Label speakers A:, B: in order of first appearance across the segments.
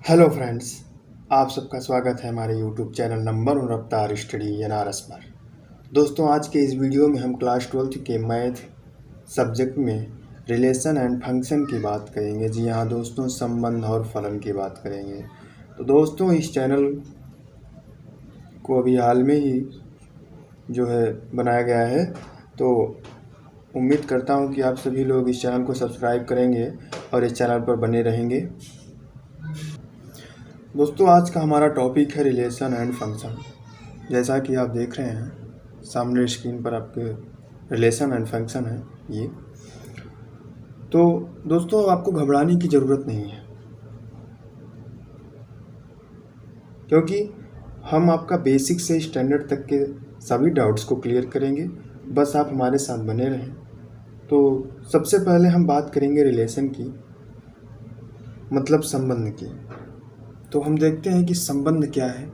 A: Hello friends, आप सबका स्वागत है हमारे यूट्यूब चैनल नंबर वन रफ्तार स्टडी एनआरएस पर। दोस्तों, आज के इस वीडियो में हम क्लास 12th के मैथ सब्जेक्ट में रिलेशन एंड फंक्शन की बात करेंगे। जी हाँ दोस्तों, संबंध और फलन की बात करेंगे। तो दोस्तों, इस चैनल को अभी हाल में ही जो है बनाया गया है, तो उम्मीद करता हूँ कि आप सभी लोग इस चैनल को सब्सक्राइब करेंगे और इस चैनल पर बने रहेंगे। दोस्तों, आज का हमारा टॉपिक है रिलेशन एंड फंक्शन। जैसा कि आप देख रहे हैं सामने स्क्रीन पर, आपके रिलेशन एंड फंक्शन है ये। तो दोस्तों, आपको घबराने की ज़रूरत नहीं है, क्योंकि हम आपका बेसिक से स्टैंडर्ड तक के सभी डाउट्स को क्लियर करेंगे। बस आप हमारे साथ बने रहें। तो सबसे पहले हम बात करेंगे रिलेशन की, मतलब संबंध की। तो हम देखते हैं कि संबंध क्या है।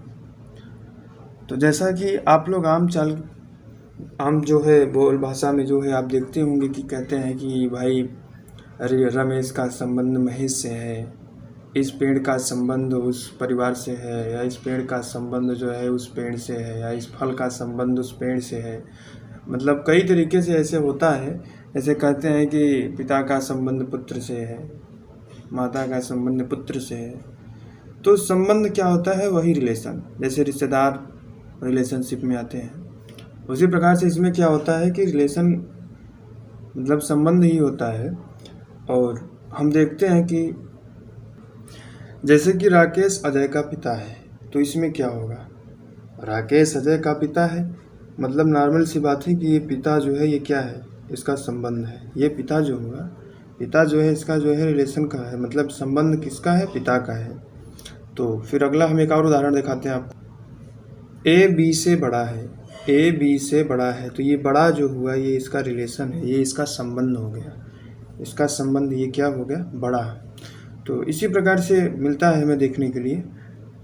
A: तो जैसा कि आप लोग आम जो है बोल भाषा में जो है आप देखते होंगे कि कहते हैं कि भाई अरे रमेश का संबंध महेश से है, इस पेड़ का संबंध उस परिवार से है, या इस पेड़ का संबंध जो है उस पेड़ से है, या इस फल का संबंध उस पेड़ से है। मतलब कई तरीके से ऐसे होता है। ऐसे कहते हैं कि पिता का संबंध पुत्र से है, माता का संबंध पुत्र से है। तो संबंध क्या होता है? वही रिलेशन, जैसे रिश्तेदार रिलेशनशिप में आते हैं, उसी प्रकार से इसमें क्या होता है कि रिलेशन मतलब संबंध ही होता है। और हम देखते हैं कि जैसे कि राकेश अजय का पिता है, तो इसमें क्या होगा? राकेश अजय का पिता है, मतलब नॉर्मल सी बात है कि ये पिता जो है ये क्या है, इसका संबंध है। ये पिता जो होगा, पिता जो है इसका जो है रिलेशन का है, मतलब संबंध किसका है? पिता का है। तो फिर अगला हम एक और उदाहरण दिखाते हैं आपको। ए बी से बड़ा है, ए बी से बड़ा है, तो ये बड़ा जो हुआ ये इसका रिलेशन है, ये इसका संबंध हो गया। इसका संबंध ये क्या हो गया? बड़ा। तो इसी प्रकार से मिलता है हमें देखने के लिए।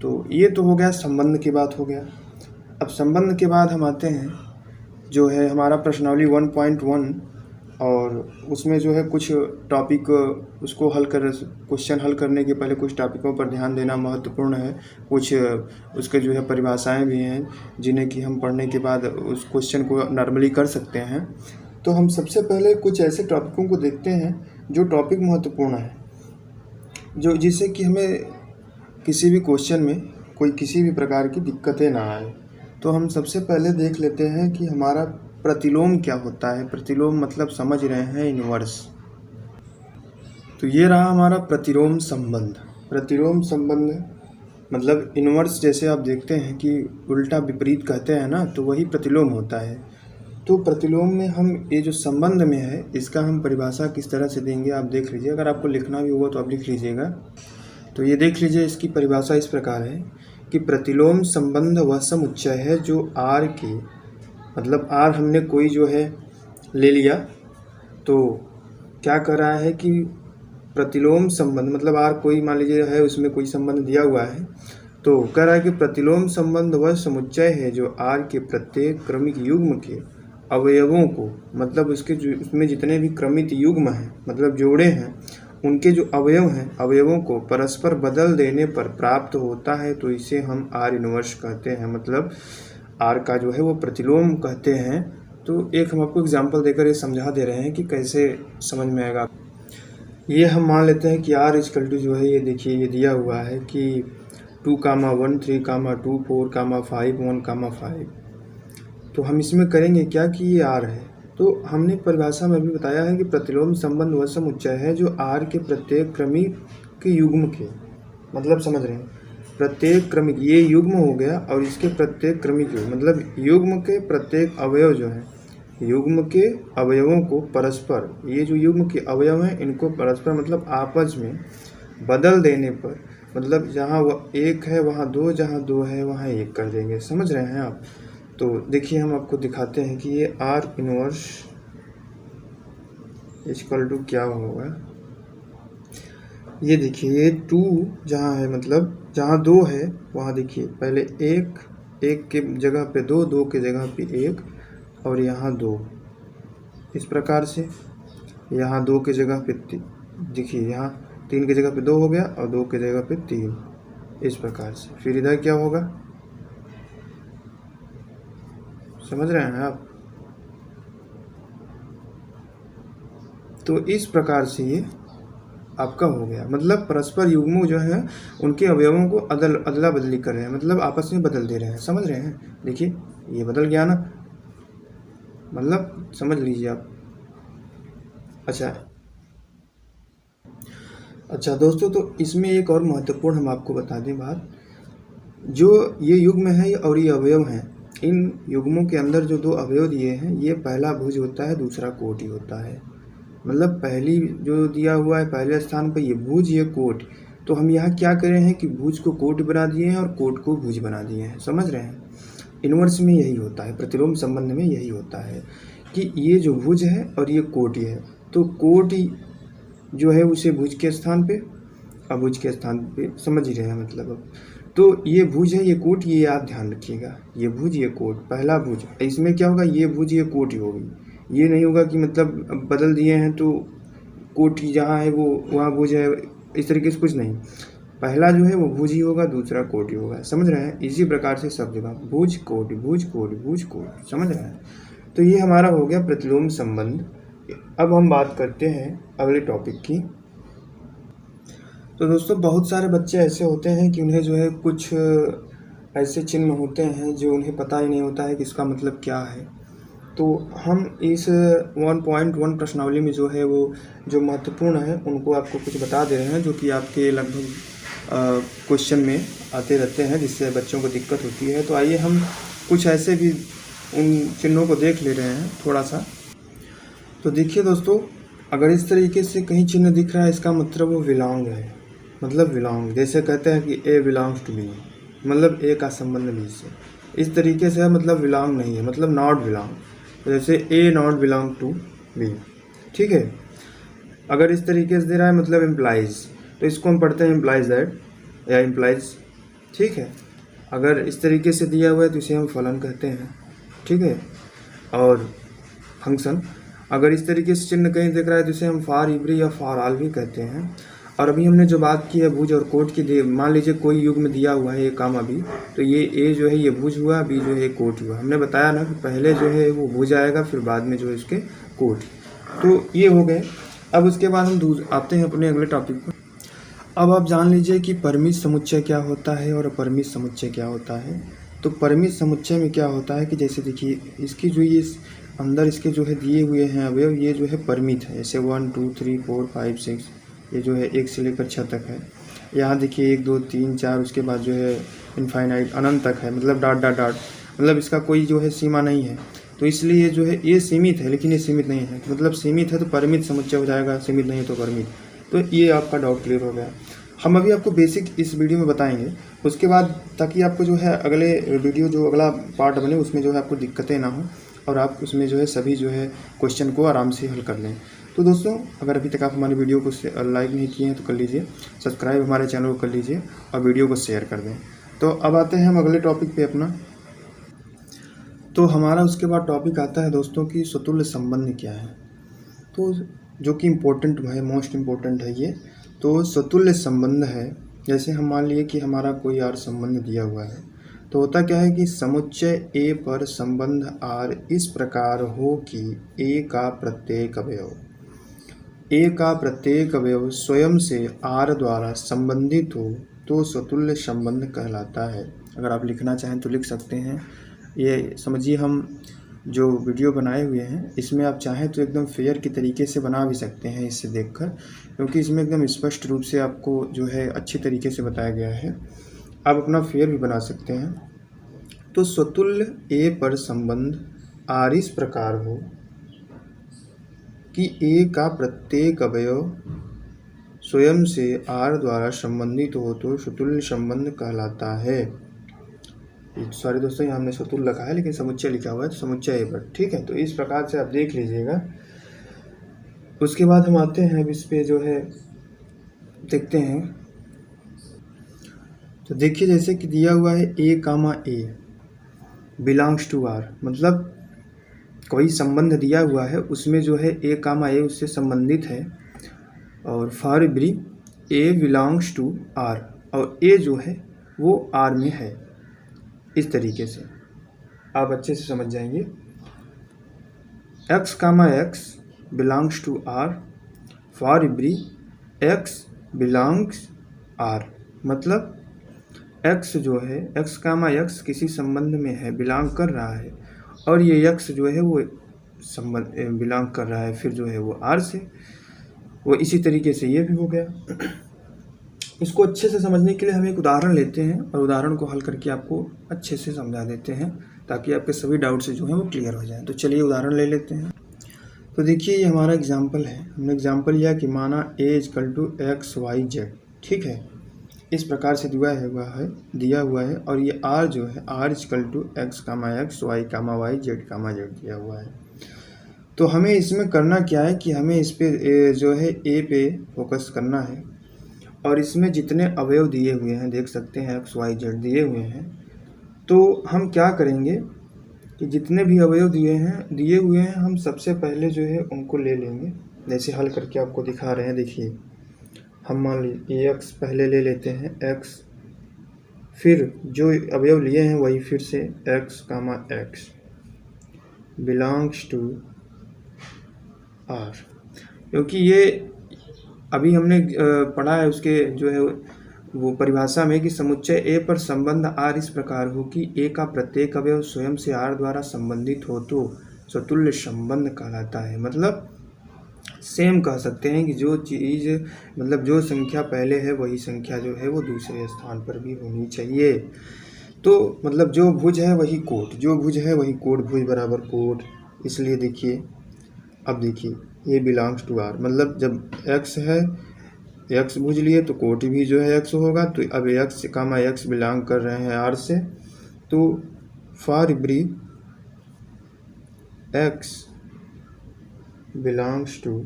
A: तो ये तो हो गया संबंध की बात हो गया। अब संबंध के बाद हम आते हैं जो है हमारा प्रश्नावली 1.1, और उसमें जो है कुछ टॉपिक उसको क्वेश्चन हल करने के पहले कुछ टॉपिकों पर ध्यान देना महत्वपूर्ण है। कुछ उसके जो है परिभाषाएं भी हैं जिन्हें कि हम पढ़ने के बाद उस क्वेश्चन को नॉर्मली कर सकते हैं। तो हम सबसे पहले कुछ ऐसे टॉपिकों को देखते हैं जो टॉपिक महत्वपूर्ण है, जो जिससे कि हमें किसी भी क्वेश्चन में कोई किसी भी प्रकार की दिक्कतें ना आए। तो हम सबसे पहले देख लेते हैं कि हमारा प्रतिलोम क्या होता है। प्रतिलोम मतलब समझ रहे हैं इनवर्स। तो ये रहा हमारा प्रतिलोम संबंध। प्रतिलोम संबंध मतलब इनवर्स, जैसे आप देखते हैं कि उल्टा विपरीत कहते हैं ना, तो वही प्रतिलोम होता है। तो प्रतिलोम में हम ये जो संबंध में है इसका हम परिभाषा किस तरह से देंगे आप देख लीजिए। अगर आपको लिखना भी होगा तो आप लिख लीजिएगा। तो ये देख लीजिए, इसकी परिभाषा इस प्रकार है कि प्रतिलोम संबंध वह समुच्चय है जो आर के, मतलब आर हमने कोई जो है ले लिया, तो क्या कर रहा है कि प्रतिलोम संबंध मतलब आर कोई मान लीजिए है, उसमें कोई संबंध दिया हुआ है, तो कह रहा है कि प्रतिलोम संबंध वह समुच्चय है जो आर के प्रत्येक क्रमिक युग्म के अवयवों को, मतलब उसमें जितने भी क्रमित युग्म हैं मतलब जोड़े हैं, उनके जो अवयव हैं अवयवों को परस्पर बदल देने पर प्राप्त होता है। तो इसे हम आर इनवर्स कहते हैं, मतलब आर का जो है वो प्रतिलोम कहते हैं। तो एक हम आपको एग्जांपल देकर ये समझा दे रहे हैं कि कैसे समझ में आएगा। ये हम मान लेते हैं कि आर इक्वल टू जो है, ये देखिए ये दिया हुआ है कि 2,1 3,2 4,5 1,5। तो हम इसमें करेंगे क्या कि ये आर है। तो हमने परिभाषा में भी बताया है कि प्रतिलोम संबंध वह समुच्चय है जो आर के प्रत्येक क्रमिक के युग्म के, मतलब समझ रहे हैं, प्रत्येक क्रमिक ये युग्म हो गया, और इसके प्रत्येक क्रमिक युग्म मतलब युग्म के प्रत्येक अवयव जो है, युग्म के अवयवों को परस्पर, ये जो युग्म के अवयव हैं इनको परस्पर मतलब आपस में बदल देने पर, मतलब जहाँ वह एक है वहाँ दो, जहाँ दो है वहाँ एक कर देंगे। समझ रहे हैं आप? तो देखिए हम आपको दिखाते हैं कि ये आर इनवर्स इक्वल टू क्या होगा। ये देखिए ये 2 जहाँ है, मतलब जहाँ 2 है वहाँ देखिए पहले एक के जगह पे 2, 2 के जगह पे 1, और यहाँ 2, इस प्रकार से यहाँ 2 के जगह पे देखिए यहाँ 3 की जगह पे 2 हो गया और 2 की जगह पे 3। इस प्रकार से। फिर इधर क्या होगा, समझ रहे हैं आप? तो इस प्रकार से ये आपका हो गया। मतलब परस्पर युग्मों जो है उनके अवयवों को अदला बदली कर रहे हैं, मतलब आपस में बदल दे रहे हैं। समझ रहे हैं? देखिए ये बदल गया ना, मतलब समझ लीजिए आप। अच्छा दोस्तों, तो इसमें एक और महत्वपूर्ण हम आपको बता दें बात, जो ये युग्म है और ये अवयव हैं, इन युग्मों के अंदर जो दो अवयव दिए हैं, ये पहला भुज होता है, दूसरा कोटि होता है। मतलब पहली जो दिया हुआ है पहले स्थान पर ये भुज, ये कोट। तो हम यहाँ क्या कर रहे हैं कि भुज को कोट बना दिए हैं और कोट को भुज बना दिए हैं। समझ रहे हैं? इनवर्स में यही होता है, प्रतिलोम संबंध में यही होता है कि ये जो भुज है और ये कोटि है, तो कोटि जो है उसे भुज के स्थान पे, अभुज के स्थान पे, समझ ही रहे हैं मतलब। अब तो ये भुज है, ये कोट, ये आप ध्यान रखिएगा, ये भुज ये कोट, पहला भुज। इसमें क्या होगा, ये भुज ये कोटि होगी। ये नहीं होगा कि मतलब बदल दिए हैं तो कोटि जहाँ है वो वहाँ भुज है, इस तरीके से कुछ नहीं। पहला जो है वो भुज ही होगा, दूसरा कोटि होगा। समझ रहे हैं? इसी प्रकार से सब जगह भुज कोटि, भुज कोटि, भुज कोटि। समझ रहे हैं? तो ये हमारा हो गया प्रतिलोम संबंध। अब हम बात करते हैं अगले टॉपिक की। तो दोस्तों बहुत सारे बच्चे ऐसे होते हैं कि उन्हें जो है कुछ ऐसे चिन्ह होते हैं जो उन्हें पता ही नहीं होता है कि इसका मतलब क्या है। तो हम इस 1.1 प्रश्नावली में जो है वो जो महत्वपूर्ण है उनको आपको कुछ बता दे रहे हैं, जो कि आपके लगभग क्वेश्चन में आते रहते हैं, जिससे बच्चों को दिक्कत होती है। तो आइए हम कुछ ऐसे भी उन चिन्हों को देख ले रहे हैं थोड़ा सा। तो देखिए दोस्तों, अगर इस तरीके से कहीं चिन्ह दिख रहा है, इसका मतलब वो बिलोंग है। मतलब बिलोंग, जैसे कहते हैं कि ए बिलोंग्स टू बी, मतलब ए का संबंध बी से। इस तरीके से मतलब बिलोंग नहीं है, मतलब नॉट बिलोंग। जैसे ए नॉट बिलोंग टू बी, ठीक है। अगर इस तरीके से दे रहा है मतलब इम्प्लाइज, तो इसको हम पढ़ते हैं इम्प्लाइज दैट या इम्प्लाइज, ठीक है। अगर इस तरीके से दिया हुआ है तो इसे हम फलन कहते हैं, ठीक है। और फंक्शन, अगर इस तरीके से चिन्ह कहीं दिख रहा है तो इसे हम फॉर एवरी या फॉर ऑल भी कहते हैं। और अभी हमने जो बात की है भुज और कोट की, मान लीजिए कोई युग्म दिया हुआ है, ये काम अभी, तो ये ए जो है ये भुज हुआ, बी जो है कोट हुआ। हमने बताया ना कि पहले जो है वो भुज आएगा, फिर बाद में जो है इसके कोट। तो ये हो गए। अब उसके बाद हम आते हैं अपने अगले टॉपिक पर। अब आप जान लीजिए कि परिमित समुच्चय क्या होता है और अपरिमित समुच्चय क्या होता है। तो परिमित समुच्चय में क्या होता है कि जैसे देखिए इसकी जो ये अंदर इसके जो है दिए हुए हैं अवयव, ये जो है परिमित है। जैसे 1 2 3 4 5 6, ये जो है 1 से लेकर 6 तक है। यहाँ देखिए 1 2 3 4, उसके बाद जो है इनफाइनाइट, अनंत तक है, मतलब डॉट डॉट डॉट, मतलब इसका कोई जो है सीमा नहीं है। तो इसलिए जो है ये सीमित है, लेकिन ये सीमित नहीं है। मतलब सीमित है तो परिमित समुच्चय हो जाएगा, सीमित नहीं है तो परिमित। तो ये आपका डाउट क्लियर हो गया। हम अभी आपको बेसिक इस वीडियो में बताएंगे, उसके बाद ताकि आपको जो है अगले वीडियो जो अगला पार्ट बने उसमें जो है आपको दिक्कतें ना हो और आप उसमें जो है सभी जो है क्वेश्चन को आराम से हल कर लें। तो दोस्तों अगर अभी तक आप हमारी वीडियो को लाइक नहीं किए हैं तो कर लीजिए, सब्सक्राइब हमारे चैनल को कर लीजिए और वीडियो को शेयर कर दें। तो अब आते हैं हम अगले टॉपिक पे अपना। तो हमारा उसके बाद टॉपिक आता है दोस्तों कि स्वतुल्य संबंध क्या है, तो जो कि इम्पोर्टेंट है, मोस्ट इम्पोर्टेंट है ये। तो स्वतुल्य संबंध है, जैसे हम मान लिए कि हमारा कोई आर संबंध दिया हुआ है, तो होता क्या है कि समुच्चय ए पर संबंध आर इस प्रकार हो कि ए का प्रत्येक अवयव स्वयं से आर द्वारा संबंधित हो तो स्वतुल्य संबंध कहलाता है। अगर आप लिखना चाहें तो लिख सकते हैं। ये समझिए, हम जो वीडियो बनाए हुए हैं इसमें आप चाहें तो एकदम फेयर के तरीके से बना भी सकते हैं इससे देखकर, क्योंकि इसमें एकदम स्पष्ट रूप से आपको जो है अच्छी तरीके से बताया गया है। आप अपना फेयर भी बना सकते हैं। तो स्वतुल्य ए पर संबंध आर इस प्रकार हो कि ए का प्रत्येक अवयव स्वयं से आर द्वारा संबंधित हो तो स्वतुल्य संबंध कहलाता है। सॉरी दोस्तों, यहाँ हमने स्वतुल्य लिखा है लेकिन समुच्चय लिखा हुआ है, तो समुच्चय ए पर, ठीक है। तो इस प्रकार से आप देख लीजिएगा। उसके बाद हम आते हैं अब इस पे जो है देखते हैं। तो देखिए जैसे कि दिया हुआ है ए कामा ए बिलोंग्स टू आर, मतलब कोई संबंध दिया हुआ है उसमें जो है ए कामा ए उससे संबंधित है, और for every a belongs to r, और ए जो है वो आर में है। इस तरीके से आप अच्छे से समझ जाएंगे। x comma x belongs to r for every x belongs r, मतलब x जो है x कामा x किसी संबंध में है, बिलोंग कर रहा है, और ये x जो है वो संबंध बिलोंग कर रहा है फिर जो है वो r से, वो इसी तरीके से ये भी हो गया। इसको अच्छे से समझने के लिए हम एक उदाहरण लेते हैं और उदाहरण को हल करके आपको अच्छे से समझा देते हैं ताकि आपके सभी डाउट्स जो हैं वो क्लियर हो जाएं। तो चलिए उदाहरण ले लेते हैं। तो देखिए ये हमारा एग्जाम्पल है। हमने एग्जाम्पल लिया कि माना a = x, y, z, ठीक है। इस प्रकार से दिया हुआ है और ये r जो है r = x, x, y, y, z, दिया हुआ है। तो हमें इसमें करना क्या है कि हमें इस पे जो है a पे फोकस करना है और इसमें जितने अवयव दिए हुए हैं देख सकते हैं x, y, z दिए हुए हैं। तो हम क्या करेंगे कि जितने भी अवयव दिए हुए हैं हम सबसे पहले जो है उनको ले लेंगे। जैसे हल करके आपको दिखा रहे हैं, देखिए हम मान लीजिए x पहले ले लेते हैं x, फिर जो अवयव लिए हैं वही फिर से x, x belongs to r, क्योंकि ये अभी हमने पढ़ा है उसके जो है वो परिभाषा में कि समुच्चय A पर संबंध R इस प्रकार हो कि A का प्रत्येक अवयव स्वयं से R द्वारा संबंधित हो तो स्वतुल्य संबंध कहलाता है। मतलब सेम कह सकते हैं कि जो चीज़ मतलब जो संख्या पहले है वही संख्या जो है वो दूसरे स्थान पर भी होनी चाहिए। तो मतलब जो भुज है वही कोट, जो भुज है वही कोट, भुज बराबर कोट। इसलिए देखिए, अब देखिए ये बिलोंग्स टू आर, मतलब जब x है x भुज लिए तो कोट भी जो है x होगा। तो अब x, x बिलोंग कर रहे हैं r से, तो for every x belongs to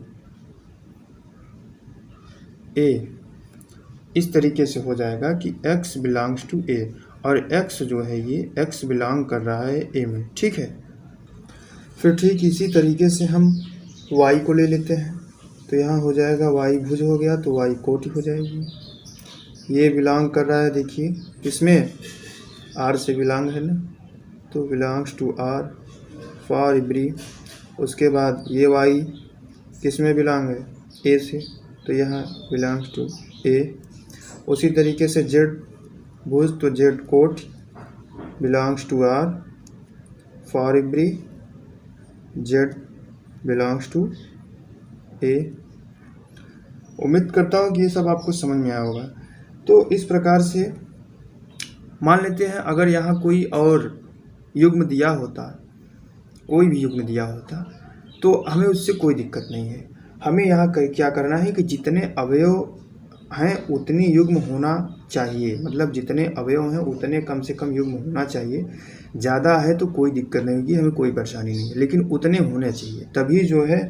A: a, इस तरीके से हो जाएगा कि x बिलोंग्स टू a और x जो है ये x बिलोंग कर रहा है a में, ठीक है। फिर ठीक इसी तरीके से हम y को ले लेते हैं। तो यहाँ हो जाएगा y भुज हो गया तो y कोटि हो जाएगी। ये बिलोंग कर रहा है, देखिए इसमें r से बिलोंग है ना, तो belongs to r for every. उसके बाद ये y किस में बिलोंग है, a से, तो यहाँ बिलोंग्स टू a। उसी तरीके से z भुज तो z कोट belongs to r for every z belongs to a। उम्मीद करता हूँ कि ये सब आपको समझ में आया होगा। तो इस प्रकार से मान लेते हैं अगर यहाँ कोई और युग्म दिया होता, कोई भी युग्म दिया होता तो हमें उससे कोई दिक्कत नहीं है। हमें यहाँ क्या करना है कि जितने अवयव हैं उतनी युग्म होना चाहिए, मतलब जितने अवयव हैं उतने कम से कम युग्म होना चाहिए। ज़्यादा है तो कोई दिक्कत नहीं होगी, हमें कोई परेशानी नहीं है, लेकिन उतने होने चाहिए, तभी जो है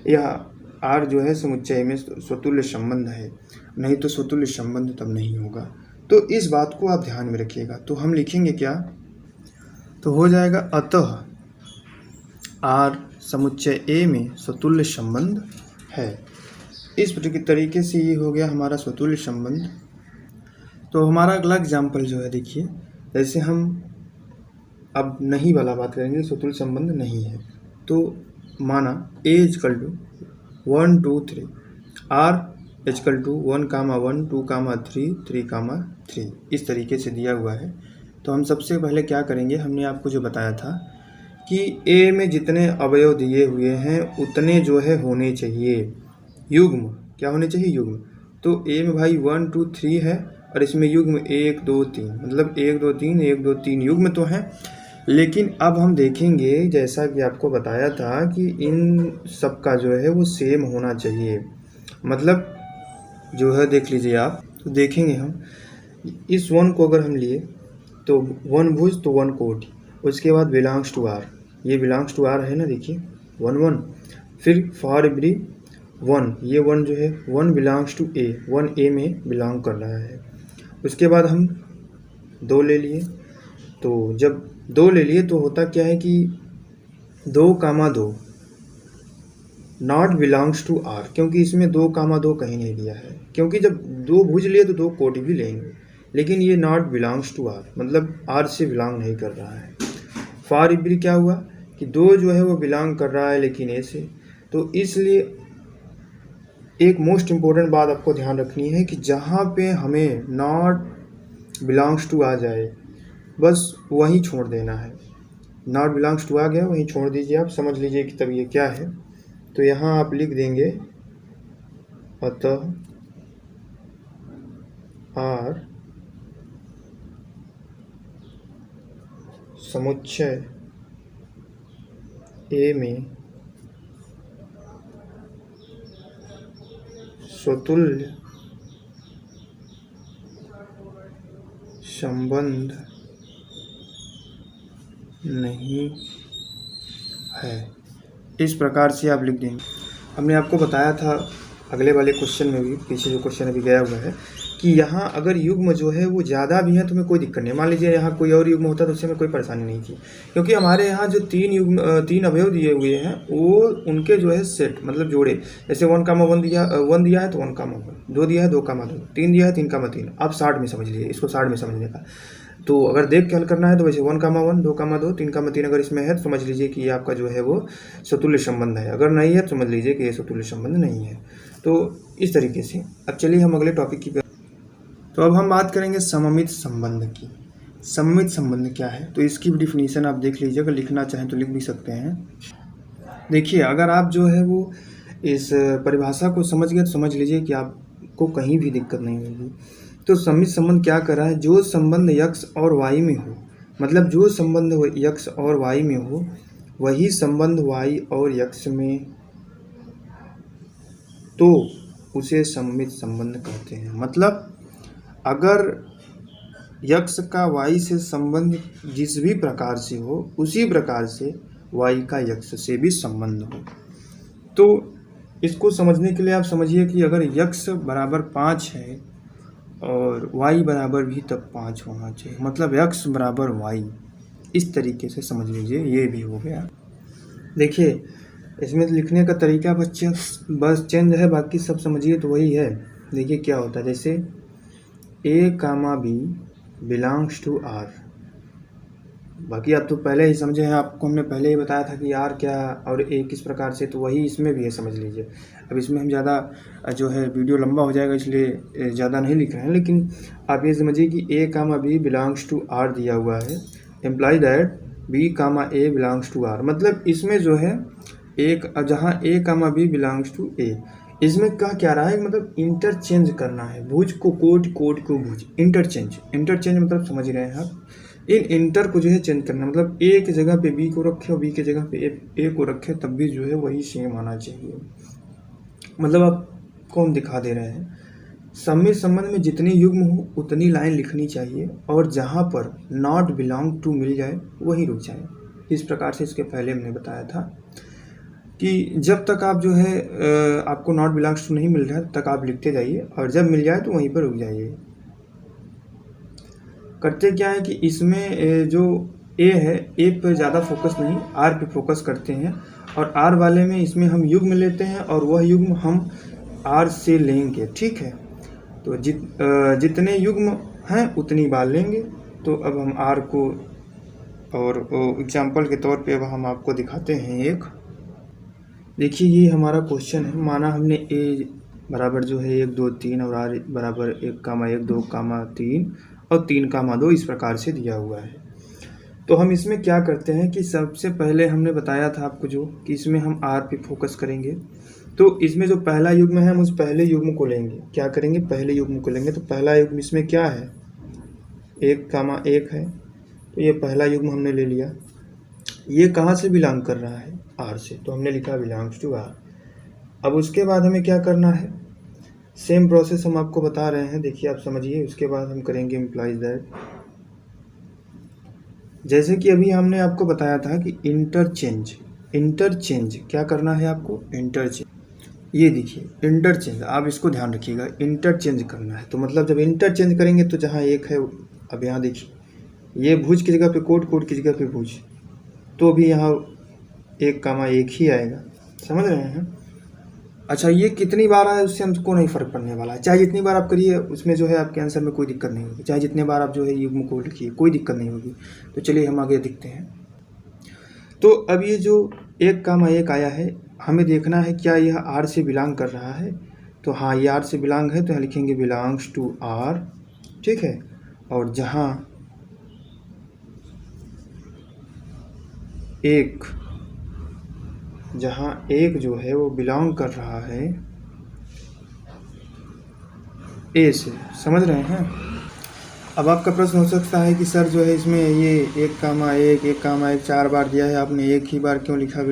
A: यह R जो है समुच्चय में स्वतुल्य संबंध है, नहीं तो स्वतुल्य संबंध तब नहीं होगा। तो इस बात को आप ध्यान में रखिएगा। तो हम लिखेंगे क्या, तो हो जाएगा अतः R समुच्चय A में स्वतुल्य संबंध है। इस तरीके से ये हो गया हमारा स्वतुल्य संबंध। तो हमारा अगला एग्जाम्पल जो है देखिए, जैसे हम अब नहीं वाला बात करेंगे, स्वतुल्य संबंध नहीं है। तो माना A = 1 2 3, R = 1, 1 2, 3, 3, 3, इस तरीके से दिया हुआ है। तो हम सबसे पहले क्या करेंगे, हमने आपको जो बताया था कि A में जितने अवयव दिए हुए हैं उतने जो है होने चाहिए युग्म। क्या होने चाहिए, युग्म। तो A में भाई 1 2 3 है और इसमें युग्म 1 2 3, मतलब 1 2 3 1 2 3 युग्म तो हैं। लेकिन अब हम देखेंगे जैसा कि आपको बताया था कि इन सब का जो है वो सेम होना चाहिए, मतलब जो है देख लीजिए आप। तो देखेंगे हम इस 1 को अगर हम लिए तो 1 भुज तो 1 कोटि, उसके बाद बिलोंग्स टू R, ये बिलोंग्स टू R है ना, देखिए 1 1। फिर फॉर एवरी 1, ये 1 जो है 1 बिलोंग्स टू A, 1 A में बिलोंग कर रहा है। उसके बाद हम 2 ले लिए, तो जब 2 ले लिए तो होता क्या है कि 2, 2 नॉट बिलोंग्स टू R, क्योंकि इसमें 2, 2 कहीं नहीं दिया है, क्योंकि जब 2 भुज लिए तो 2 कोटि भी लेंगे, लेकिन ये नॉट बिलोंग्स टू आर, मतलब आर से बिलोंग नहीं कर रहा है। फॉर एवरी क्या हुआ कि दो जो है वो बिलोंग कर रहा है लेकिन ए से। तो इसलिए एक मोस्ट इम्पोर्टेंट बात आपको ध्यान रखनी है कि जहाँ पे हमें नॉट बिलोंग्स टू आ जाए बस वहीं छोड़ देना है। नॉट बिलोंग्स टू आ गया वहीं छोड़ दीजिए, आप समझ लीजिए कि तब ये क्या है। तो यहाँ आप लिख देंगे अतः आर समुच्चय ए में स्वतुल्य संबंध नहीं है। इस प्रकार से आप लिख देंगे। हमने आपको बताया था अगले वाले क्वेश्चन में भी, पीछे जो क्वेश्चन अभी गया हुआ है, कि यहाँ अगर युग्म जो है वो ज़्यादा भी है तो हमें कोई दिक्कत नहीं। मान लीजिए यहाँ कोई और युग्म होता तो उससे हमें कोई परेशानी नहीं थी, क्योंकि हमारे यहाँ जो तीन अवयव दिए हुए हैं वो उनके जो है सेट मतलब जोड़े, जैसे 1,1 दिया है तो 1,1, 2 दिया है 2,2, 3 दिया है 3,3। आप 60 में समझ लीजिए, इसको 60 में समझने का। तो अगर देख के हल करना है तो वैसे 1,1, 2,2, 3,3 अगर इसमें है तो समझ लीजिए कि ये आपका जो है वो स्वतुल्य संबंध है। अगर नहीं है तो समझ लीजिए कि ये स्वतुल्य संबंध नहीं है। तो इस तरीके से अब चलिए हम अगले टॉपिक की। तो अब हम बात करेंगे सममित संबंध की। सममित संबंध क्या है तो इसकी भी डिफिनीशन आप देख लीजिए, अगर लिखना चाहें तो लिख भी सकते हैं। देखिए, अगर आप जो है वो इस परिभाषा को समझ गए तो समझ लीजिए कि आपको कहीं भी दिक्कत नहीं होगी। तो सममित संबंध क्या कर रहा है, जो संबंध x और y में हो, मतलब जो संबंध x और y में हो वही संबंध y और x में, तो उसे सममित संबंध कहते हैं। मतलब अगर x का y से संबंध जिस भी प्रकार से हो उसी प्रकार से y का x से भी संबंध हो। तो इसको समझने के लिए आप समझिए कि अगर x बराबर 5 है और y बराबर भी तब 5 होना चाहिए, मतलब x बराबर y, इस तरीके से समझ लीजिए। ये भी हो गया। देखिए, इसमें लिखने का तरीका बस चेंज है, बाकी सब समझिए तो वही है। देखिए क्या होता है, जैसे a, b belongs to r। बाकी आप तो पहले ही समझे हैं, आपको हमने पहले ही बताया था कि r क्या और a किस प्रकार से, तो वही इसमें भी है, समझ लीजिए। अब इसमें हम ज़्यादा जो है वीडियो लंबा हो जाएगा इसलिए ज़्यादा नहीं लिख रहे हैं, लेकिन आप ये समझिए कि a, b belongs to r दिया हुआ है, imply that b, a belongs to r। मतलब इसमें जो है एक जहाँ a, b belongs to a, इसमें क्या रहा है, मतलब इंटरचेंज करना है, भुज को कोट, कोट को भुज, इंटरचेंज मतलब समझ रहे हैं आप। इन इंटर को जो है चेंज करना, मतलब ए की जगह पे बी को रखे और बी की जगह पे ए को रखे, तब भी जो है वही सेम आना चाहिए। मतलब आप कौन दिखा दे रहे हैं, सममित संबंध में जितनी युग्म हो उतनी लाइन लिखनी चाहिए और जहाँ पर नॉट बिलोंग टू मिल जाए वही रुक जाए। इस प्रकार से इसके पहले हमने बताया था कि जब तक आप जो है आपको नॉट बिलोंग्स टू नहीं मिल रहा है तब तक आप लिखते जाइए और जब मिल जाए तो वहीं पर रुक जाइए। करते क्या है कि इसमें जो ए है, ए पर ज़्यादा फोकस नहीं, आर पे फोकस करते हैं, और आर वाले में इसमें हम युग्म लेते हैं और वह युग्म हम आर से लेंगे। ठीक है, तो जितने युग्म हैं उतनी बार लेंगे। तो अब हम आर को, और एग्जाम्पल के तौर पे अब हम आपको दिखाते हैं एक। देखिए, ये हमारा क्वेश्चन है। माना हमने ए बराबर जो है 1, 2, 3 और आर बराबर 1, 1, 2, 3 और 3, 2 इस प्रकार से दिया हुआ है। तो हम इसमें क्या करते हैं कि सबसे पहले हमने बताया था आपको जो कि इसमें हम आर पे फोकस करेंगे। तो इसमें जो पहला युग्म है हम उस पहले युग्म को लेंगे। क्या करेंगे, पहले युग्म को लेंगे। तो पहला युग्म इसमें क्या है, 1, 1 है, तो ये पहला युग्म हमने ले लिया। ये कहाँ से बिलोंग कर रहा है, आर से, तो हमने लिखा बिलोंग्स टू आर। अब उसके बाद हमें क्या करना है, सेम प्रोसेस हम आपको बता रहे हैं, देखिए आप समझिए। उसके बाद हम करेंगे इम्प्लाइज दैट, जैसे कि अभी हमने आपको बताया था कि इंटरचेंज क्या करना है आपको, इंटरचेंज। ये देखिए इंटरचेंज, आप इसको ध्यान रखिएगा, इंटरचेंज करना है। तो मतलब जब इंटरचेंज करेंगे तो जहाँ 1 है, अब यहाँ देखिए ये भुज की जगह पे कोट, कोट की जगह पे भुज, तो भी यहाँ 1, 1 ही आएगा। समझ रहे हैं। अच्छा, ये कितनी बार आए उससे हमको नहीं फ़र्क पड़ने वाला है, चाहे जितनी बार आप करिए उसमें जो है आपके आंसर में कोई दिक्कत नहीं होगी, चाहे जितने बार आप जो है युग्म को लिखिए कोई दिक्कत नहीं होगी। तो चलिए हम आगे देखते हैं। तो अब ये जो 1, 1 आया है, हमें देखना है क्या यह आर से बिलोंग कर रहा है। तो हाँ, ये आर से बिलोंग है, तो यहाँ लिखेंगे बिलोंग्स टू आर, ठीक है। और जहाँ एक जो है वो बिलोंग कर रहा है ए से, समझ रहे हैं। अब आपका प्रश्न हो सकता है कि सर जो है इसमें ये 1, 1, 1, 4 बार दिया है, आपने एक ही बार क्यों लिखा।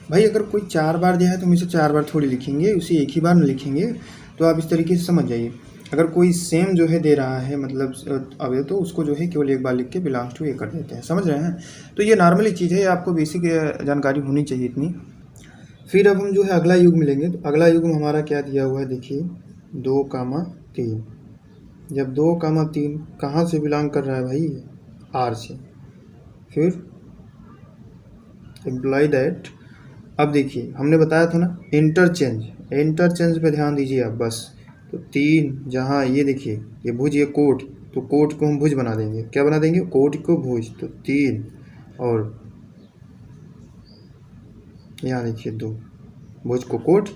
A: भाई अगर कोई 4 बार दिया है तो हम इसे 4 बार थोड़ी लिखेंगे, उसे एक ही बार न लिखेंगे। तो आप इस तरीके से समझ जाइए, अगर कोई सेम जो है दे रहा है मतलब अब तो उसको जो है केवल एक बार लिख के बिलोंग्स टू ए कर देते हैं, समझ रहे हैं। तो ये नॉर्मली चीज़ है, आपको बेसिक जानकारी होनी चाहिए इतनी। फिर अब हम जो है अगला युग्म लेंगे। तो अगला युग्म हमारा क्या दिया हुआ है, देखिए 2, 3। जब 2, 3 कहाँ से बिलोंग कर रहा है भाई, आर से। फिर एम्प्लॉय दैट, अब देखिए हमने बताया था ना इंटरचेंज पे ध्यान दीजिए आप बस। तो 3, जहाँ ये देखिए ये भुज, ये कोट, तो कोट को हम भुज बना देंगे, क्या बना देंगे, कोट को भुज। तो 3 और यहाँ देखिए 2, भुज को कोट।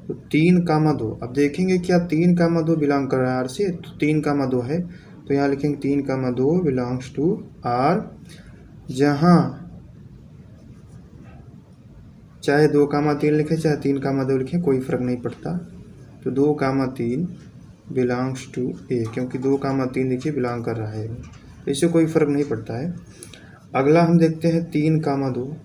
A: तो 3, 2, अब देखेंगे क्या 3, 2 बिलोंग कर रहा है आर से। तो 3, 2 है, तो यहाँ लिखेंगे 3, 2 बिलोंग्स टू आर, जहाँ चाहे 2, 3 लिखे चाहे 3, 2 लिखे, कोई फ़र्क नहीं पड़ता। तो 2, 3 बिलोंग्स टू ए, क्योंकि 2, 3 देखिए बिलोंग कर रहा है, तो इससे कोई फ़र्क नहीं पड़ता है। अगला हम देखते हैं 3, 2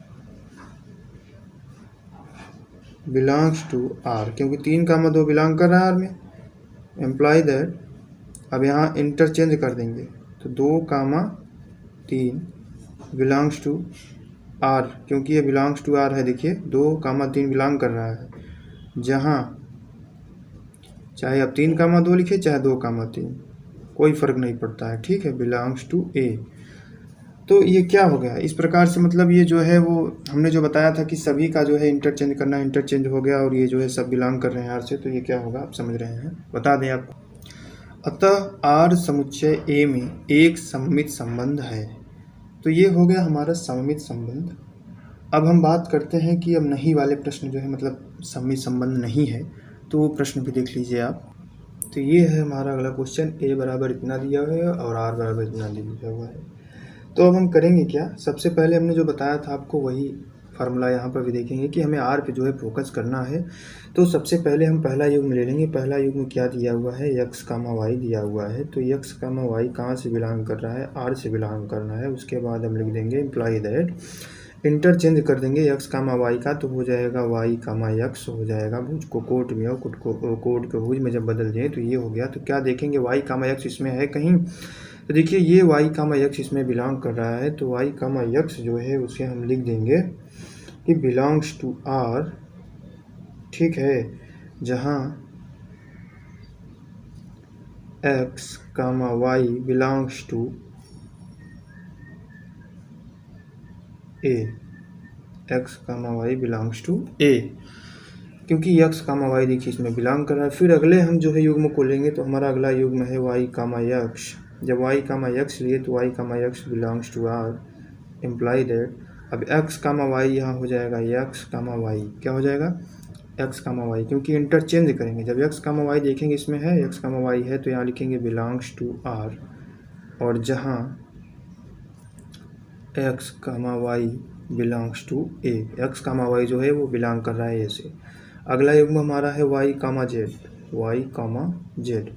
A: बिलोंग्स टू आर, क्योंकि 3, 2 बिलोंग कर रहा है आर में। एम्प्लॉय दैट, अब यहाँ इंटरचेंज कर देंगे। तो 2, 3 बिलोंग्स टू आर, क्योंकि ये बिलोंग्स टू आर है, देखिए 2, 3 बिलोंग कर रहा है, जहाँ चाहे आप 3, 2 लिखे चाहे 2, 3, कोई फ़र्क नहीं पड़ता है, ठीक है, बिलोंग्स टू ए। तो ये क्या हो गया इस प्रकार से, मतलब ये जो है वो हमने जो बताया था कि सभी का जो है इंटरचेंज करना, इंटरचेंज हो गया, और ये जो है सब बिलोंग कर रहे हैं आर से। तो ये क्या होगा आप समझ रहे हैं, बता दें आपको। अतः आर समुच्चय ए में एक सममित संबंध है। तो ये हो गया हमारा सममित संबंध। अब हम बात करते हैं कि अब नहीं वाले प्रश्न जो है मतलब सममित संबंध नहीं है, तो वो प्रश्न भी देख लीजिए आप। तो ये है हमारा अगला क्वेश्चन, ए बराबर इतना दिया हुआ है और आर बराबर इतना दिया हुआ है। तो अब हम करेंगे क्या, सबसे पहले हमने जो बताया था आपको वही फार्मूला यहाँ पर भी देखेंगे कि हमें आर पे जो है फोकस करना है। तो सबसे पहले हम पहला युग्म ले लेंगे। पहला युग्म क्या दिया हुआ है, x, y दिया हुआ है। तो x, y कहाँ से बिलोंग कर रहा है, आर से बिलोंग करना है। उसके बाद हम लिख देंगे इम्प्लॉय दैट, इंटरचेंज कर देंगे x, y का, तो हो जाएगा y, x हो जाएगा। भुज को कोट में और कोट को भुज में जब बदल दें तो ये हो गया। तो क्या देखेंगे y, x इसमें है कहीं, तो देखिए ये y, x इसमें बिलोंग कर रहा है। तो y, x जो है उसे हम लिख देंगे कि बिलोंग्स टू आर, ठीक है, जहाँ x, y belongs to A, x, y belongs to A, क्योंकि x, y देखिए इसमें बिलोंग कर रहा है। फिर अगले हम जो है युग्म को लेंगे। तो हमारा अगला युग्म है y, x। जब y, x लिए तो y, x belongs to r, imply that, अब x, y यहाँ हो जाएगा x, y, क्या हो जाएगा x, y, क्योंकि इंटरचेंज करेंगे। जब x, y देखेंगे इसमें है x, y है, तो यहाँ लिखेंगे बिलोंग्स टू आर, और जहाँ x, y belongs to A, x, y जो है वो बिलोंग कर रहा है ए से। अगला युग्म हमारा है y, z,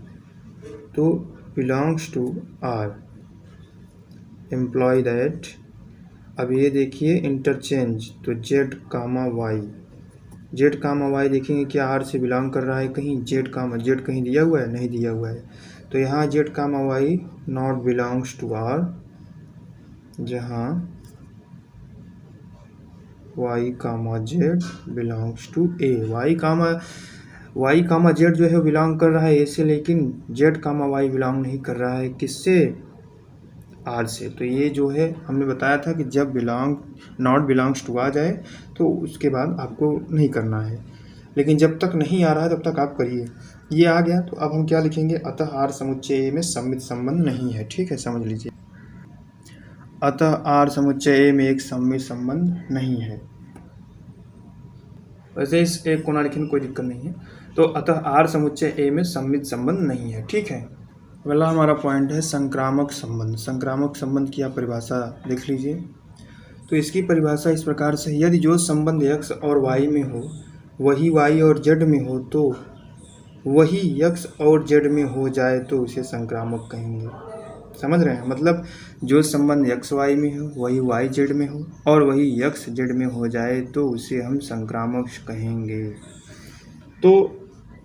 A: तो belongs to r, imply that, अब ये देखिए इंटरचेंज, तो z, y देखेंगे क्या आर से बिलोंग कर रहा है कहीं, z कहीं दिया हुआ है, नहीं दिया हुआ है। तो यहाँ z, y not belongs to r, जहाँ y, z belongs to a. y, z जो है बिलोंग कर रहा है ए से, लेकिन z, y बिलोंग नहीं कर रहा है किससे, आर से। तो ये जो है हमने बताया था कि जब नॉट बिलोंग्स टू आ जाए तो उसके बाद आपको नहीं करना है। लेकिन जब तक नहीं आ रहा है तब तक आप करिए। ये आ गया तो अब हम क्या लिखेंगे, अतः आर समुच्चय ए में सममित संबंध नहीं है। ठीक है, समझ लीजिए, अतः आर समुच्चय ए में एक सममित संबंध नहीं है। वैसे इस एक को ना लिखने कोई दिक्कत नहीं है। तो अतः आर समुच्चय ए में सममित संबंध नहीं है। ठीक है, पहला हमारा पॉइंट है संक्रामक संबंध। संक्रामक संबंध की आप परिभाषा देख लीजिए। तो इसकी परिभाषा इस प्रकार से, यदि जो संबंध x और y में हो वही y और z में हो, तो वही x और z में हो जाए तो उसे संक्रामक कहेंगे। समझ रहे हैं, मतलब जो संबंध x y में हो वही y z में हो और वही x z में हो जाए तो उसे हम संक्रामक कहेंगे। तो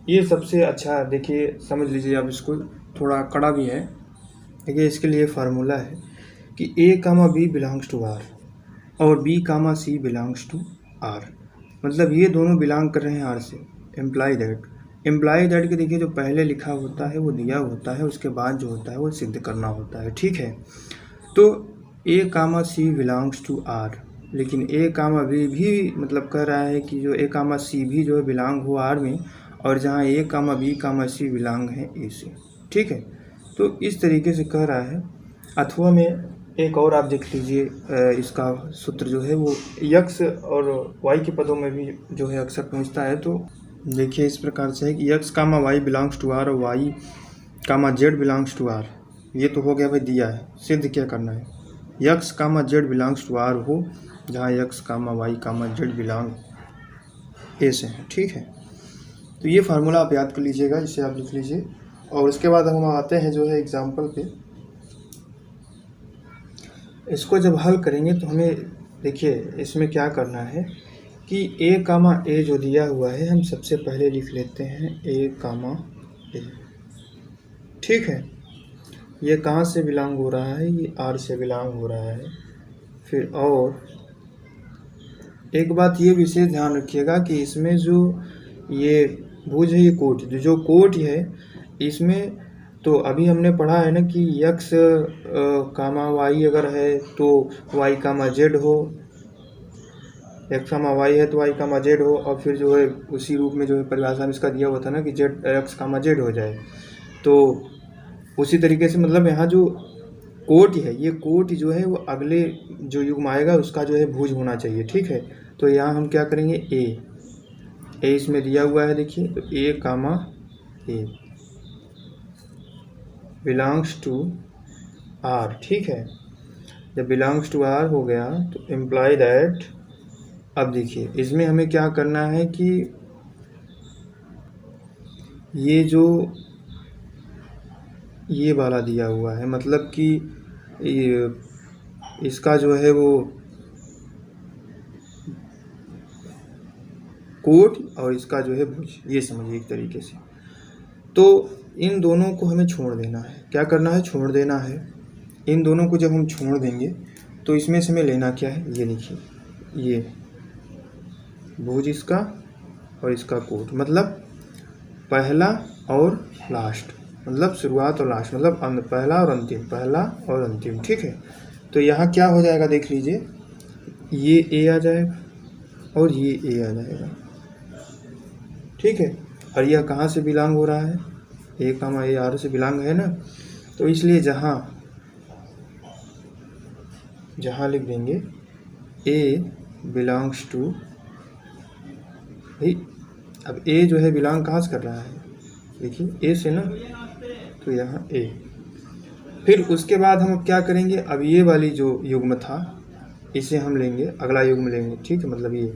A: ये सबसे अच्छा, देखिए समझ लीजिए आप इसको, थोड़ा कड़ा भी है। देखिए इसके लिए फार्मूला है कि a comma b belongs to r और b comma c belongs to r, मतलब ये दोनों बिलोंग कर रहे हैं r से। इम्प्लाई दैट के देखिए जो पहले लिखा होता है वो दिया होता है, उसके बाद जो होता है वो सिद्ध करना होता है। ठीक है, तो a comma c belongs to r, लेकिन a कामा b भी मतलब कह रहा है कि जो a कामा c भी जो है बिलोंग हो r में, और जहाँ a comma b comma c belong है a से। ठीक है, तो इस तरीके से कह रहा है। अथवा में एक और आप देख लीजिए, इसका सूत्र जो है वो x और y के पदों में भी जो है अक्सर पहुँचता है। तो देखिए इस प्रकार से है कि x comma y belongs to r और y comma z belongs to r। ये तो हो गया भाई, दिया है। सिद्ध क्या करना है, x comma z belongs to r हो जहाँ x comma y comma z belong a से है। ठीक है, तो ये फार्मूला आप याद कर लीजिएगा, इसे आप लिख लीजिए। और उसके बाद हम आते हैं जो है एग्जाम्पल पे। इसको जब हल करेंगे तो हमें देखिए इसमें क्या करना है कि a कामा a जो दिया हुआ है हम सबसे पहले लिख लेते हैं a कामा a। ठीक है, ये कहाँ से बिलोंग हो रहा है, ये r से बिलोंग हो रहा है। फिर और एक बात ये विशेष ध्यान रखिएगा कि इसमें जो ये भुज है, ये कोट, जो कोट है इसमें, तो अभी हमने पढ़ा है ना कि x कामा y अगर है तो y कामा z हो, x कामा y है तो y कामा z हो, और फिर जो है उसी रूप में जो है परिभाषा में इसका दिया हुआ था ना कि z x कामा z हो जाए। तो उसी तरीके से मतलब यहाँ जो कोट है, ये कोट जो है वो अगले जो युग्म आएगा उसका जो है भुज होना चाहिए। ठीक है, तो यहाँ हम क्या करेंगे, a इसमें दिया हुआ है देखिए, तो a comma a belongs to r। ठीक है, जब बिलोंग्स टू r हो गया तो इम्प्लाई दैट, अब देखिए इसमें हमें क्या करना है कि ये जो ये वाला दिया हुआ है, मतलब कि इसका जो है वो कोट और इसका जो है भुज, ये समझिए एक तरीके से। तो इन दोनों को हमें छोड़ देना है। क्या करना है, छोड़ देना है। इन दोनों को जब हम छोड़ देंगे तो इसमें से हमें लेना क्या है, ये देखिए, ये भुज इसका और इसका कोट, मतलब पहला और लास्ट, मतलब शुरुआत और लास्ट, मतलब पहला और अंतिम, पहला और अंतिम। ठीक है, तो यहाँ क्या हो जाएगा देख लीजिए, ये a आ जाएगा और ये a आ जाएगा। ठीक है, और यह कहाँ से बिलोंग हो रहा है, a कामा a r से बिलोंग है ना, तो इसलिए जहाँ लिख देंगे a बिलोंग्स टू, भाई अब a जो है बिलोंग कहाँ से कर रहा है, देखिए a से ना, तो यहाँ a। फिर उसके बाद हम क्या करेंगे, अब ये वाली जो युग्म था इसे हम लेंगे, अगला युग्म लेंगे। ठीक है, मतलब ये,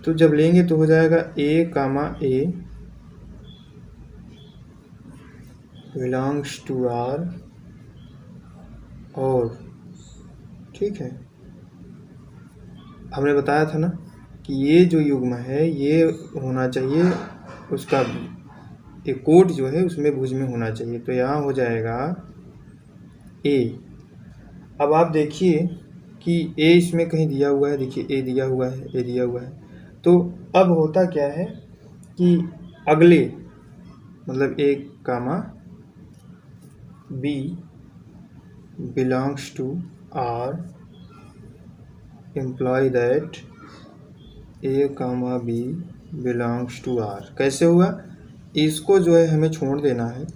A: तो जब लेंगे तो हो जाएगा a comma a belongs to r, और ठीक है, हमने बताया था ना कि ये जो युग्म है ये होना चाहिए, उसका एक कोट जो है उसमें भुज में होना चाहिए। तो यहाँ हो जाएगा a। अब आप देखिए कि a इसमें कहीं दिया हुआ है, देखिए a दिया हुआ है, a दिया हुआ है। तो अब होता क्या है कि अगले, मतलब a comma b belongs to r, imply that a comma b belongs to r. कैसे हुआ, इसको जो है हमें छोड़ देना है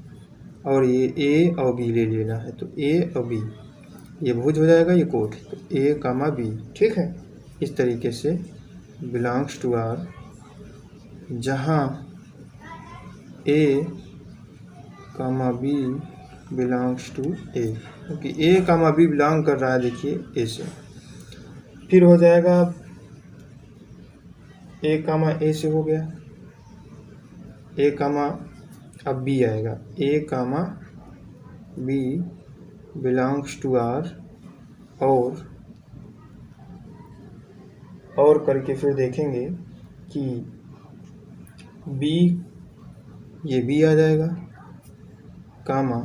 A: और ये ए और बी ले लेना है। तो ए और बी, ये भुज हो जाएगा, ये कोट, तो ए कामा बी। ठीक है, इस तरीके से बिलोंग्स टू आर, जहाँ ए कामा बी बिलोंग्स टू ए, क्योंकि ए कामा बी बिलोंग कर रहा है, देखिए ए से। फिर हो जाएगा ए कामा ए से हो गया, ए कामा अब बी आएगा, ए कामा बी बिलोंग्स टू आर, और करके फिर देखेंगे कि बी, ये बी आ जाएगा, कामा,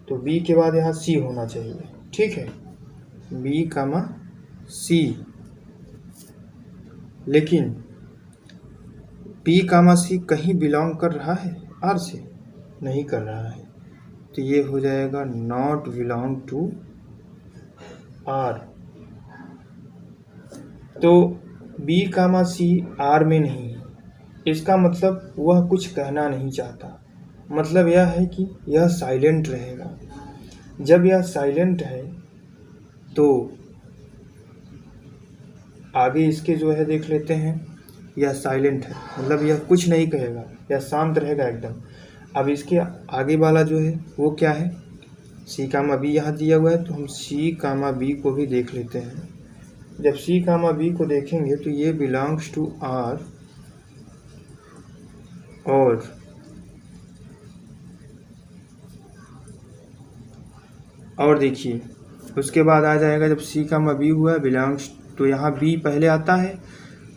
A: तो बी के बाद यहाँ सी होना चाहिए। ठीक है, बी कामा सी, लेकिन बी कामा सी कहीं बिलोंग कर रहा है आर से? नहीं कर रहा है, तो ये हो जाएगा नॉट बिलोंग टू आर। तो बी कामा सी आर में नहीं है, इसका मतलब वह कुछ कहना नहीं चाहता। मतलब यह है कि यह साइलेंट रहेगा। जब यह साइलेंट है तो आगे इसके जो है देख लेते हैं, यह साइलेंट है, मतलब यह कुछ नहीं कहेगा, यह शांत रहेगा एकदम। अब इसके आगे वाला जो है वो क्या है, सी कामा बी यहाँ दिया हुआ है, तो हम सी कामा बी को भी देख लेते हैं। जब सी कामा बी को देखेंगे तो ये बिलोंग्स टू आर, और देखिए उसके बाद आ जाएगा, जब सी कामा बी हुआ बिलोंग्स, तो यहाँ बी पहले आता है,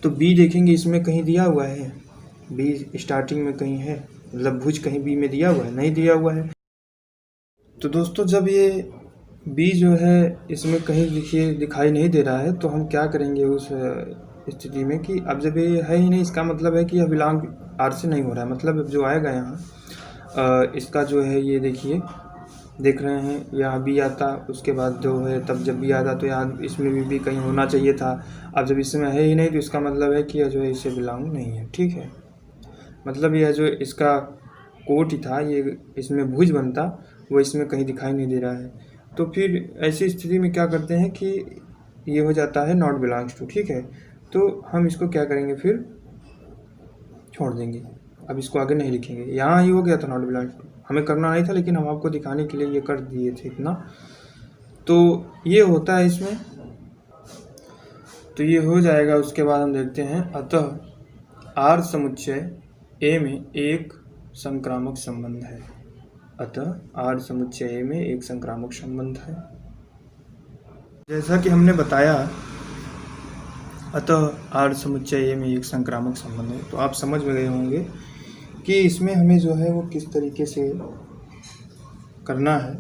A: तो बी देखेंगे इसमें कहीं दिया हुआ है, बी स्टार्टिंग में कहीं है, मतलब भुज कहीं बी में दिया हुआ है? नहीं दिया हुआ है। तो दोस्तों जब ये बी जो है इसमें कहीं दिखाई नहीं दे रहा है, तो हम क्या करेंगे उस स्थिति में कि अब जब ये है ही नहीं, इसका मतलब है कि यह बिलोंग आर से नहीं हो रहा है। मतलब जो आएगा यहाँ इसका जो है, ये देखिए देख रहे हैं, यहाँ बी आता, उसके बाद जो है तब जब बी आता तो यहाँ इसमें भी कहीं होना चाहिए था। अब जब इसमें है ही नहीं, तो इसका मतलब है कि यह जो है इसे बिलोंग नहीं है। ठीक है, मतलब यह जो इसका कोट ही था, ये इसमें भुज बनता, वो इसमें कहीं दिखाई नहीं दे रहा है। तो फिर ऐसी स्थिति में क्या करते हैं कि ये हो जाता है नॉट बिलोंग्स टू। ठीक है, तो हम इसको क्या करेंगे, फिर छोड़ देंगे, अब इसको आगे नहीं लिखेंगे। यहाँ ही हो गया था नॉट बिलोंग्स टू, हमें करना नहीं था, लेकिन हम आपको दिखाने के लिए ये कर दिए थे इतना। तो ये होता है इसमें, तो ये हो जाएगा। उसके बाद हम देखते हैं, अतः आर समुच्चय ए में एक संक्रामक संबंध है। अतः आर समुच्चय ए में एक संक्रामक संबंध है। जैसा कि हमने बताया, अतः आर समुच्चय ए में एक संक्रामक संबंध है, तो आप समझ में गए होंगे कि इसमें हमें जो है वो किस तरीके से करना है।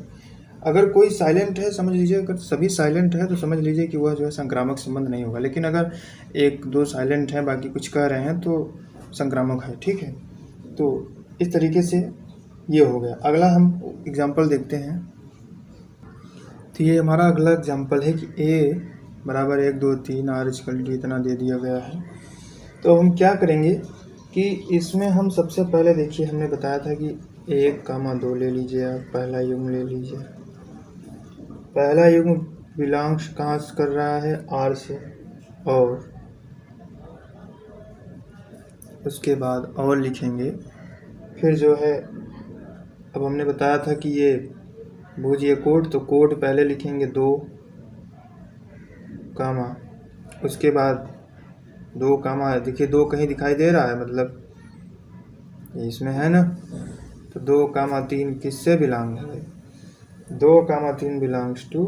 A: अगर कोई साइलेंट है, समझ लीजिए, अगर सभी साइलेंट है तो समझ लीजिए कि वह जो है संक्रामक संबंध नहीं होगा। लेकिन अगर एक दो साइलेंट हैं, बाकी कुछ कह रहे हैं, तो संक्रामक है। ठीक है, तो इस तरीके से ये हो गया। अगला हम एग्जाम्पल देखते हैं। तो ये हमारा अगला एग्जाम्पल है कि ए बराबर 1 2 3 आर इक्वल टू इतना दे दिया गया है। तो हम क्या करेंगे कि इसमें हम सबसे पहले देखिए, हमने बताया था कि 1 कामा 2 ले लीजिए, आप पहला युग्म ले लीजिए। पहला युग्म बिलोंग्स कहाँ से कर रहा है, आर से, और उसके बाद और लिखेंगे। फिर जो है, अब हमने बताया था कि ये भूजिए कोड, तो कोड पहले लिखेंगे 2 कामा, उसके बाद 2 कामा, देखिए 2 कहीं दिखाई दे रहा है, मतलब ये इसमें है ना, तो 2 कामा 3 किससे बिलोंग है, 2 कामा 3 बिलोंग्स टू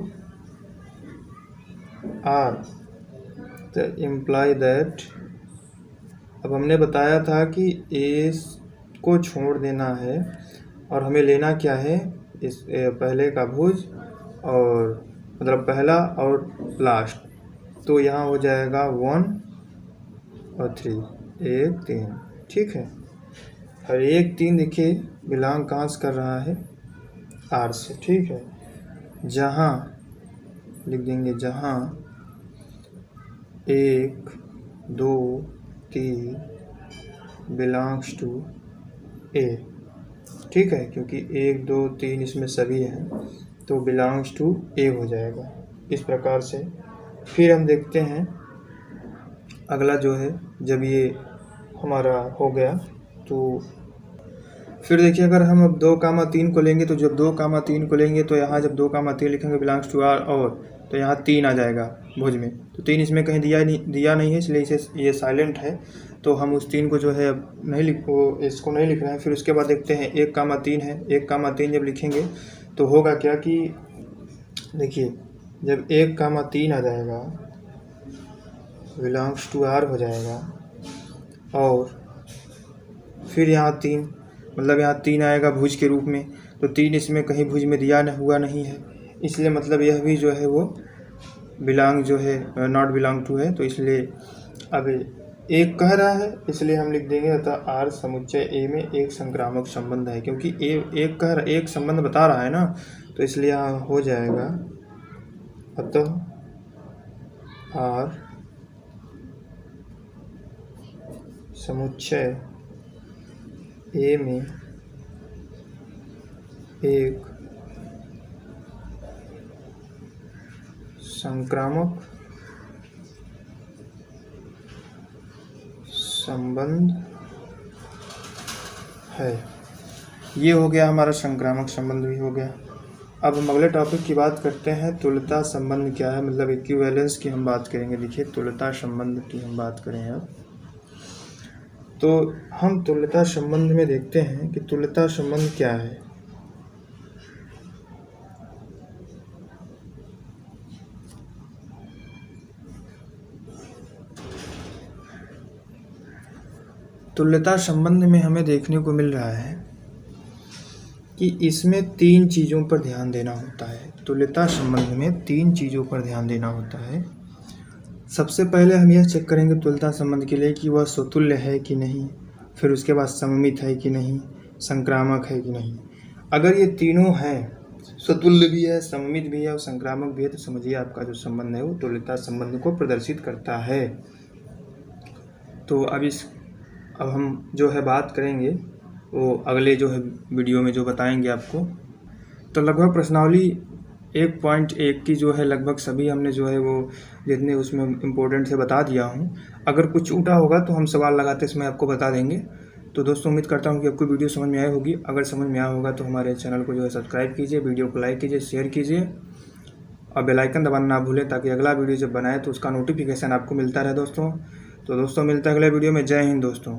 A: आर। तो इम्प्लाई दैट, अब हमने बताया था कि ए को छोड़ देना है और हमें लेना क्या है, इस पहले का भुज, और मतलब पहला और लास्ट। तो यहाँ हो जाएगा 1 और 3, 1 3। ठीक है, और 1 3 देखिए बिलोंग कहाँ से कर रहा है, आर से। ठीक है, जहाँ लिख देंगे, जहाँ 1 2 3 बिलोंग्स टू ए। ठीक है, क्योंकि 1 2 3 इसमें सभी हैं तो बिलोंग्स टू ए हो जाएगा इस प्रकार से। फिर हम देखते हैं अगला जो है, जब ये हमारा हो गया तो फिर देखिए अगर हम अब 2, 3 को लेंगे तो जब 2, 3 को लेंगे तो यहाँ जब 2, 3 लिखेंगे बिलोंग्स टू आर और तो यहाँ 3 आ जाएगा भुज में। तो 3 इसमें कहीं दिया नहीं है, इसलिए इसे ये साइलेंट है, तो हम उस 3 को जो है अब नहीं इसको नहीं लिख रहे हैं। फिर उसके बाद देखते हैं 1, 3 है। 1, 3 जब लिखेंगे तो होगा क्या कि देखिए जब 1, 3 आ जाएगा बिलोंग्स टू आर हो जाएगा और फिर यहाँ 3 मतलब यहाँ 3 आएगा भुज के रूप में। तो 3 इसमें कहीं भुज में दिया हुआ नहीं है, इसलिए मतलब यह भी जो है वो बिलोंग जो है नॉट बिलोंग टू है। तो इसलिए अब 1 कह रहा है, इसलिए हम लिख देंगे अतः आर समुच्चय ए में एक संक्रामक संबंध है, क्योंकि एक संबंध बता रहा है ना, तो इसलिए यहाँ हो जाएगा अतः आर समुच्चय ए में एक संक्रामक संबंध है। ये हो गया हमारा संक्रामक संबंध भी हो गया। अब हम अगले टॉपिक की बात करते हैं, तुल्यता संबंध क्या है, मतलब इक्विवेलेंस की हम बात करेंगे। देखिए तुल्यता संबंध की हम बात करें अब, तो हम तुल्यता संबंध में देखते हैं कि तुल्यता संबंध क्या है। तुल्यता संबंध में हमें देखने को मिल रहा है कि इसमें 3 चीज़ों पर ध्यान देना होता है। तुल्यता संबंध में 3 चीज़ों पर ध्यान देना होता है। सबसे पहले हम यह चेक करेंगे तुल्यता संबंध के लिए कि वह स्वतुल्य है कि नहीं, फिर उसके बाद सममित है कि नहीं, संक्रामक है कि नहीं। अगर ये तीनों हैं, स्वतुल्य भी है, सममित भी है और संक्रामक भी है, तो समझिए आपका जो संबंध है वो तुल्यता संबंध को प्रदर्शित करता है। तो अब हम जो है बात करेंगे वो अगले जो है वीडियो में जो बताएंगे आपको। तो लगभग प्रश्नावली 1.1 की जो है लगभग सभी हमने जो है वो जितने उसमें इम्पोर्टेंट से बता दिया हूँ। अगर कुछ छूटा होगा तो हम सवाल लगाते समय आपको बता देंगे। तो दोस्तों उम्मीद करता हूँ कि आपको वीडियो समझ में आई होगी। अगर समझ में आया होगा तो हमारे चैनल को जो है सब्सक्राइब कीजिए, वीडियो को लाइक कीजिए, शेयर कीजिए और बेल आइकन दबाना ना भूलें, ताकि अगला वीडियो जब बनाए तो उसका नोटिफिकेशन आपको मिलता रहे दोस्तों। तो दोस्तों मिलता है अगले वीडियो में। जय हिंद दोस्तों।